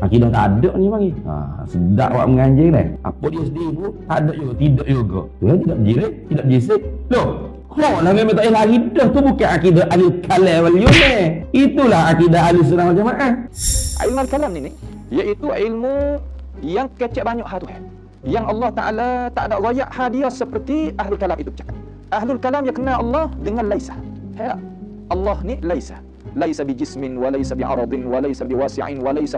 Akidah tak ada ni panggil. Sedap awak menganjing dah. Apa dia sendiri pun tak ada juga, tidak juga. Tuhan tidak berjirik, tidak berjisik. Loh, lah memang tak payah akidah tu bukan akidah ahli kalam wal yunan. Itulah akidah ahli sunnah wal jamaah. Ilmu kalam ni iaitu ilmu yang kecek banyak hal tu. Yang Allah Taala tak ada royak hadiah seperti ahlul kalam itu bercakap. Ahlul kalam yang kenal Allah dengan laisa. Allah ni laisa. Laisa bijismin wa laisa bi'aradin wa laisa biwasi'in wa laisa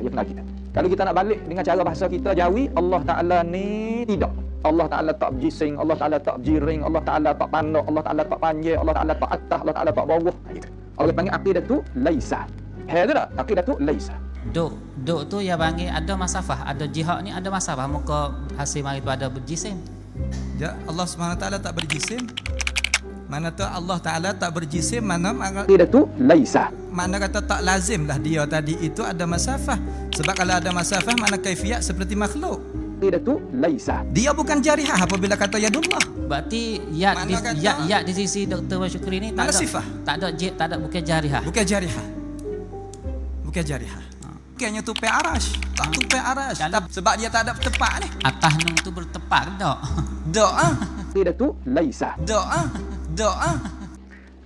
ya kenal kita. Kalau kita nak balik dengan cara bahasa kita Jawi, Allah Taala ni tidak. Allah Taala tak berjising, Allah Taala tak berjiring, Allah Taala tak panak, Allah Taala tak panjang, Allah Taala tak atas, Allah Taala tak bawah. Gitu. Orang panggil akidah tu laisa. Tu tak? Akidah tu laisa. Duk tu ya panggil ada masafah, ada jihad ni ada masafah, muka hasil mari tu ada berjisim. Ya, Allah Subhanahu Taala tak berjisim. Mana tu Allah Taala tak berjisim, mana akidah tu laisa. Mana kata tak lazim lah dia tadi itu ada masafah. Sebab kalau ada masafah mana kaifiat seperti makhluk. Akidah tu laisa. Dia bukan jarihah apabila kata yadullah. Berarti ya di sisi Dr. Syukri ni tak ada sifah. Tak ada bukan jarihah. Bukan jarihah. Bukan jarihah. Bukannya tupai arash. Tak tupai arash. Sebab dia tak ada tepat ni. Atas nung tu bertepak tak? Dok Akidah tu laisa. Dok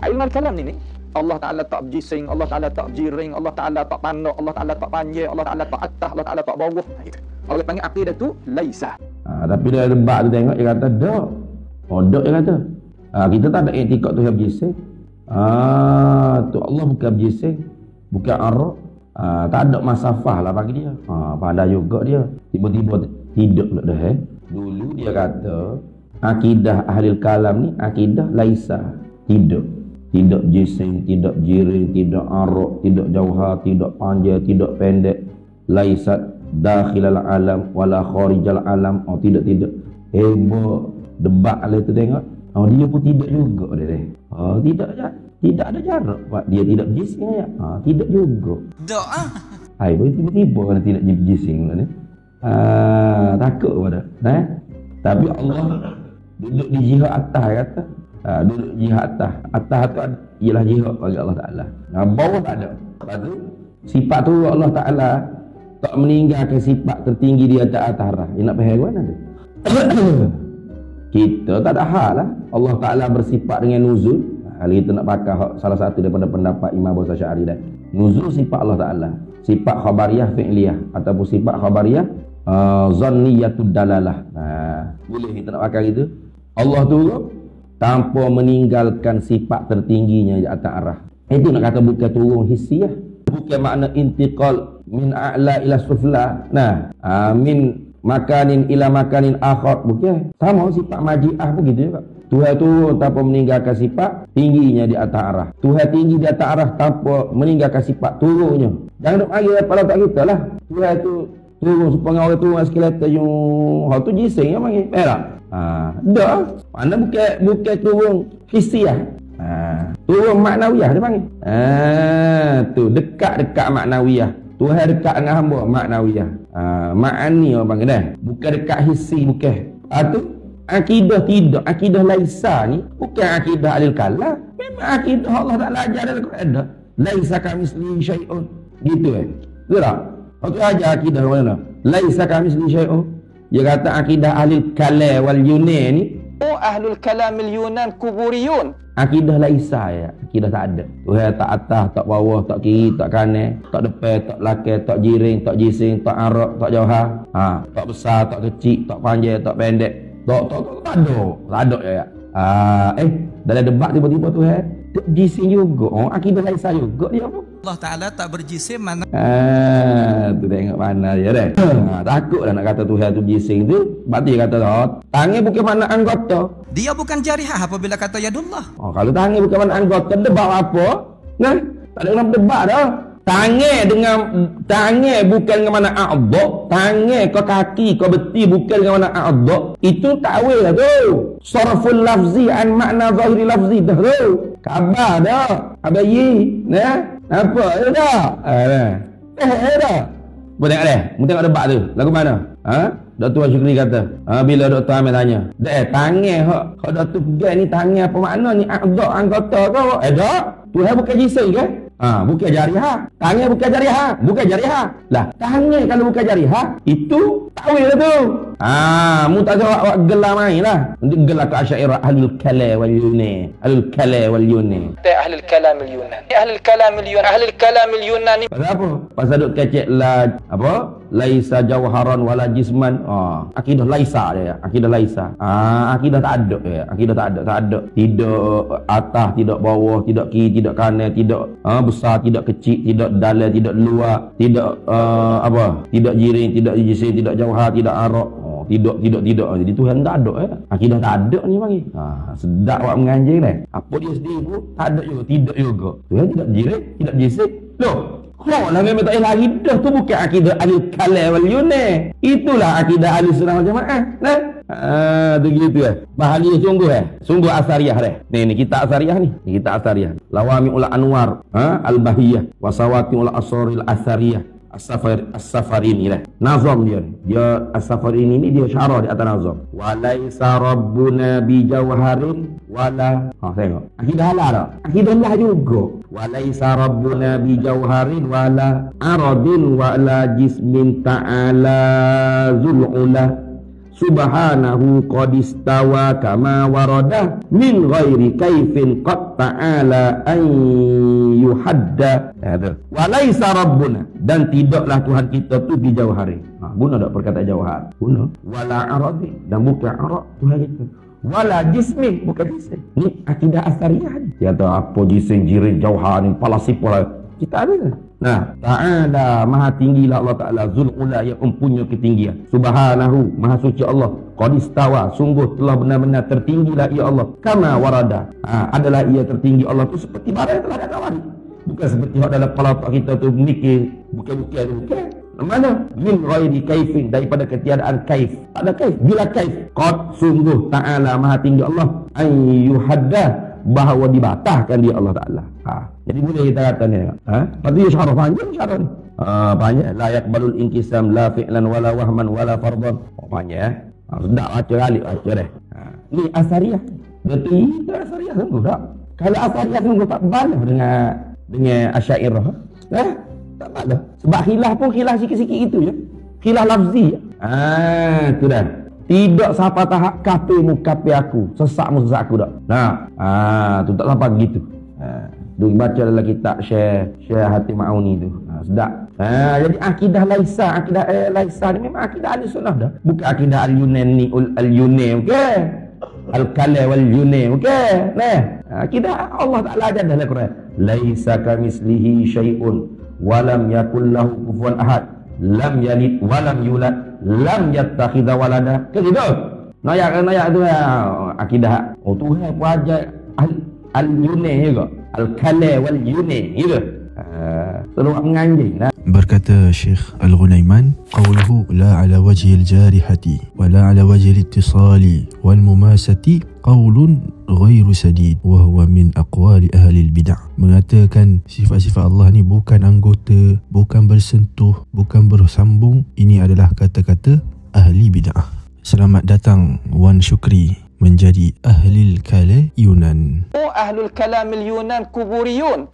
Ilmu kalam ni Allah Taala tak berjising, Allah Taala tak berjiring, Allah Taala tak panak, Allah Taala tak panjang, Allah Taala tak atas, Allah Taala tak bawah. Gitu. Orang panggil akidah tu laisa. Tapi dia debat tu tengok dia kata dak. Dok dia kata. Kita tak ada i'tikad tu yang berjising. Tu Allah bukan berjising, bukan arak. Tak ada masafah lah bagi dia. Pandai juga dia. Tiba-tiba tidak pula dah. Dulu dia kata akidah ahli kalam ni akidah laisa. Tidak jising, tidak jiring, tidak arak, tidak jauhar, tidak panjang, tidak pendek. Laisat dakhilal alam wala kharijal alam. Tidak. Hebat. Debat lah tu tengok. Dia pun tidak juga dia. Tidak ada jarak. Dia tidak jising ya. Tidak juga. Dok Tiba-tiba kan tidak jising lah ni. Takut pada. Tapi Allah duduk di jihad atas kata. Duduk jihad atas. Atas tu ialah jihad bagi Allah Taala. Bawah tak ada. Lepas tu sifat tu Allah Taala tak meninggalkan sifat tertinggi di atas arah. Dia nak faham mana tu? Kita tak ada hal lah. Allah Taala bersifat dengan nuzul. Kali kita nak pakai salah satu daripada pendapat Imam Abu Asy'ari dah. Nuzul sifat Allah Taala. Sifat khabariyah fi'liyah ataupun sifat khabariyah zanniyatud dalalah. Boleh kita nak pakai gitu. Allah turun tanpa meninggalkan sifat tertingginya di atas arah. Itu nak kata bukan turun hissiyah. Bukan makna intiqal min a'la ila sufla. Min makanin ila makanin akhar. Bukan. Sama sifat maji'ah pun gitu juga. Tuhan turun tanpa meninggalkan sifat tingginya di atas arah. Tuhan tinggi di atas arah tanpa meninggalkan sifat turunnya. Jangan duk mari pada tak kita lah. Tuhan tu turun supaya orang turun skeleton yung tu jising yang panggil. Tak? Dah. Mana bukan turun hissiyah. Turun maknawiyah dia panggil. Tu dekat maknawiyah. Tuhan dekat dengan hamba maknawiyah. Ma'ani orang panggil dah. Bukan dekat hissi bukan. Tu akidah tidak. Akidah laisa ni bukan akidah alil kalam. Memang akidah Allah Taala ajar dalam Quran dah. Laisa kamitslihi syai'un. Gitu Betul tak? Waktu ajar akidah mana? Laisa kamitslihi syai'un. Dia kata akidah ahli kalam wal yunan ni. Ahlul kalamil yunan kuburiyun. Akidah laisa ya. Akidah tak ada. Tuhan tak atas, tak bawah, tak kiri, tak kanan, tak depan, tak belakang, tak jiring, tak jising, tak arak, tak jauhar. Tak besar, tak kecil, tak panjang, tak pendek. Tak ada ya. Dalam debat tiba-tiba Tuhan jising juga. Akidah laisa juga dia apa? Allah Taala tak berjisim mana. Tu tengok mana dia dah. Takutlah nak kata Tuhan tu jising tu. Sebab dia kata tangan bukan mana anggota. Dia bukan jarihah apabila kata yadullah. Kalau tangan bukan mana anggota, debat apa? Tak ada nak debat dah. Tangan bukan dengan mana a'dha. Tangan kau kaki kau beti bukan dengan mana a'dha. Itu takwil lah tu. Sarful lafzi an makna zahiri lafzi dah tu. Khabar dah. Abayi. Apa? Dah. Dah. Boleh tengok dah. Mu tengok debat tu. Lagu mana? Dr. Syukri kata. Bila Dr. Amir tanya. Tangan hak. Kalau Dr. pegang ni tangan apa makna ni? A'dha anggota kau. Dah. Tuhan bukan jising ke? Bukan jarihah. Tangan bukan jarihah. Bukan jarihah. Lah, tangan kalau bukan jarihah, itu takwil lah tu. Mu tak ada awak gelar main lah. Gelar ke Asy'ariyah Ahlul Kalam wal Yunan. Ahlul Kalam wal Yunan. Ahlul Kalam al Yunan. Ahlul Kalam al Yunan. Ahlul Kalam al Yunan ni pasal apa? Pasal duk kecek la apa? Laisa jawharan wala jisman. Akidah laisa dia. Akidah laisa. Akidah tak ada ya. Akidah tak ada. Tidak atas, tidak bawah, tidak kiri, tidak kanan, tidak besar, tidak kecil, tidak dalam, tidak luar, tidak tidak jiring, tidak jisim, tidak jauhar, tidak arak. Tidak. Jadi Tuhan tak ada Akidah tak ada ni panggil. Sedap awak menganjing dah. Apa dia sendiri pun tak ada juga, tidak juga. Tuhan tidak jiring, tidak jisim. Loh, lah memang tak payah akidah tu bukan akidah Ahlul Kalam wal Yunan. Itulah akidah Ahlus Sunnah wal Jamaah. Nah. Tu gitu bahagia sungguh sungguh asariyah ni kitab asariyah ni kitab asariyah Lawami'ul Anwar Al-Bahiyah Wasawati'ul Asraril Asariyah As-Safarini nazam dia As-Safarini ni dia syarah di atas nazam walaisa rabbuna bi jawharin wala tengok akidah halal akidah lah juga walaisa rabbuna bi jawharin wala aradin wala jismin ta'ala zul'ula subhanahu qad istawa kama warada min ghairi kaifin qad ta'ala an yuhadda. Wa laisa rabbuna, dan tidaklah Tuhan kita tu bi jauhari. Guna tak perkataan jauhar? Guna. Wala aradi, dan bukan arak Tuhan kita. Wala jismin, bukan jisim. Ni akidah asariyah ni. Dia tahu apa jisim, jirim, jauhar ni, palasipol kita ada. Nah, ta'ala maha tinggilah Allah Ta'ala zul'ula yang mempunyai ketinggian. Subhanahu maha suci Allah. Qad istawa, sungguh telah benar-benar tertinggilah ia Allah. Kama warada, adalah ia tertinggi Allah tu seperti barang yang telah ada kawan. Bukan seperti hak dalam kepala kita tu mikir bukan. Mana? Min ghairi kaifin, daripada ketiadaan kaif. Tak ada kaif. Bila kaif, qad sungguh ta'ala maha tinggi Allah ayyuhadda, bahawa dibatalkan dia Allah Ta'ala. Jadi boleh kita kata ni. Lepas tu dia syarah panjang syarah ni. Panjang. La yakbalul inkisam la fi'lan wala wahman wala fardan. Panjang. Sedap baca kali baca dah. Ni asariyah. Betul itu asariyah sungguh tak? Kalau asariyah sungguh tak balas dengan Asy'ariyah. Tak balas. Sebab khilaf pun khilaf sikit-sikit itu je. Khilaf lafzi. Tu dah. Tidak sampai tahap kafirmu kafir aku, sesakmu sesak aku tak. Tu tak sampai begitu. Tu baca dalam kitab Syekh Hatim Ma'uni tu. Sedap. Jadi akidah laisa, akidah laisa ni memang akidah Ahlus Sunnah dah. Bukan akidah Al-Yunani, Al-Yunan, okey. Al-Kalam wal Yunan, okey. Akidah Allah Taala ajar dalam Quran. Laisa kamislihi syai'un wa lam yakul lahu kufuwan ahad. Lam yalid wa lam yulad lam yattakhidha walada. Gitu. Nayak tu akidah. Tuhan pun ajar Al-Yunan juga. Al-Kalam wal Yunan gitu. Terus menganjing. Berkata Syekh Al-Ghunaiman, qawluhu la ala wajhi al-jarihati wa la ala wajhi al-ittisali wal mumasati qawlun ghairu sadid wa huwa min aqwali ahli al-bid'ah. Mengatakan sifat-sifat Allah ni bukan anggota, bukan bersentuh, bukan bersambung. Ini adalah kata-kata ahli bid'ah. Selamat datang Wan Syukri menjadi Ahlul Kalam Yunan. Ahlul Kalam Yunan kuburiyun.